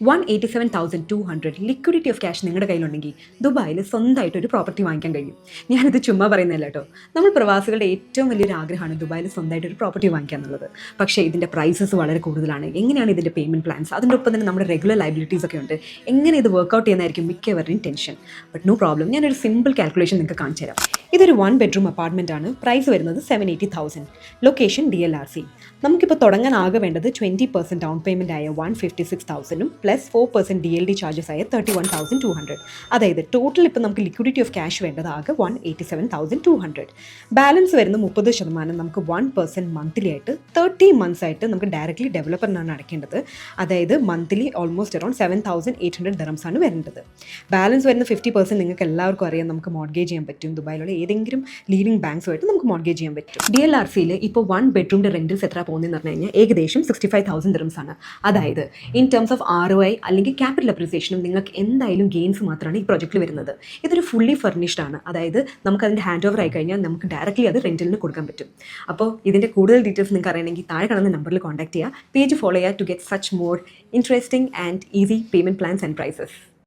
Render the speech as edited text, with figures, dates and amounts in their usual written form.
187,200 liquidity of cash നിങ്ങളുടെ കയ്യിലുണ്ടെങ്കിൽ ദുബായിൽ സ്വന്തമായിട്ട് ഒരു പ്രോപ്പർട്ടി വാങ്ങിക്കാൻ കഴിയും. ഞാനിത് ചുമ്മാ പറയുന്നില്ല കേട്ടോ. നമ്മൾ പ്രവാസികളുടെ ഏറ്റവും വലിയൊരു ആഗ്രഹമാണ് ദുബായിൽ സ്വന്തമായിട്ട് ഒരു പ്രോപ്പർട്ടി വാങ്ങിക്കുക എന്നുള്ളത്. പക്ഷേ ഇതിൻ്റെ പ്രൈസസ് വളരെ കൂടുതലാണ്. എങ്ങനെയാണ് ഇതിൻ്റെ പേയ്മെൻറ്റ് പ്ലാൻസ്, അതിൻ്റെ ഒപ്പം തന്നെ നമ്മുടെ റെഗുലർ ലൈബിലിറ്റീസ് ഒക്കെ ഉണ്ട്. എങ്ങനെ ഇത് വർക്കൗട്ട് ചെയ്യുന്നതായിരിക്കും മിക്കവരുടെയും ടെൻഷൻ. ബട്ട് നോ പ്രോബ്ലം, ഞാനൊരു സിമ്പിൾ കാൽക്കുലേഷൻ നിങ്ങൾക്ക് കാണിച്ചു തരാം. ഇതൊരു 1 ബെഡ്റൂം അപ്പാർട്ട്മെൻറ്റ് ആണ്. പ്രൈസ് വരുന്നത് 780,000. Location DLRC. നമുക്കിപ്പോൾ തുടങ്ങാൻ ആകെ വേണ്ടത് 20% ഡൗൺ പേയ്മെൻറ്റ് ആയ 156,000 പ്ലസ് 4% DLD ചാർജസ് ആയ 31,200. അതായത് ടോട്ടൽ ഇപ്പോൾ നമുക്ക് ലിക്വിഡിറ്റി ഓഫ് ക്യാഷ് വേണ്ടത് ആകെ 187,200. ബാലൻസ് വരുന്ന 30% നമുക്ക് 1% മന്ത്ലി ആയിട്ട് 30 മന്ത്സ് ആയിട്ട് നമുക്ക് ഡയറക്റ്റ്ലി ഡെവലപ്പറിനാണ് അടയ്ക്കേണ്ടത്. അതായത് മന്ത്ലി ഓൾമോസ്റ്റ് അറൗണ്ട് 7,800 dirhams ആണ് വരേണ്ടത്. ബാലൻസ് വരുന്ന 50% നിങ്ങൾക്ക് എല്ലാവർക്കും അറിയാം, നമുക്ക് മോർഗേജ് ചെയ്യാൻ പറ്റും. ദുബായിലുള്ള ഏതെങ്കിലും ലീഡിംഗ് ബാങ്ക്സുമായിട്ട് നമുക്ക് മോർഗേജ് ചെയ്യാൻ പറ്റും. DLRCയിൽ ഇപ്പോൾ 1 ബെഡ്റൂമിൻ്റെ റെൻറ്റിൽസ് എത്ര പോകുന്നതെന്ന് പറഞ്ഞു കഴിഞ്ഞാൽ ഏകദേശം 65,000 dirhams ആണ്. അതായത് ഇൻ ടേംസ് ഓഫ് ROI അല്ലെങ്കിൽ ക്യാപിറ്റൽ അപ്രിസിയേഷനും നിങ്ങൾക്ക് എന്തായാലും ഗെയിൻസ് മാത്രമാണ് ഈ പ്രോജക്റ്റിൽ വരുന്നത്. ഇതൊരു ഫുള്ളി ഫർണിഷ്ഡ് ആണ്. അതായത് നമുക്ക് അതിൻ്റെ ഹാൻഡ് ഓവർ ആയി കഴിഞ്ഞാൽ നമുക്ക് ഡയറക്റ്റ്ലി അത് റെൻറ്റിലിന് കൊടുക്കാൻ പറ്റും. അപ്പോൾ ഇതിൻ്റെ കൂടുതൽ ഡീറ്റെയിൽസ് നിങ്ങൾക്ക് അറിയണമെങ്കിൽ താഴെ കാണുന്ന നമ്പറിൽ കോൺടാക്ട് ചെയ്യുക. പേജ് ഫോളോ ചെയ്യുക to get such more interesting and easy payment plans and prices.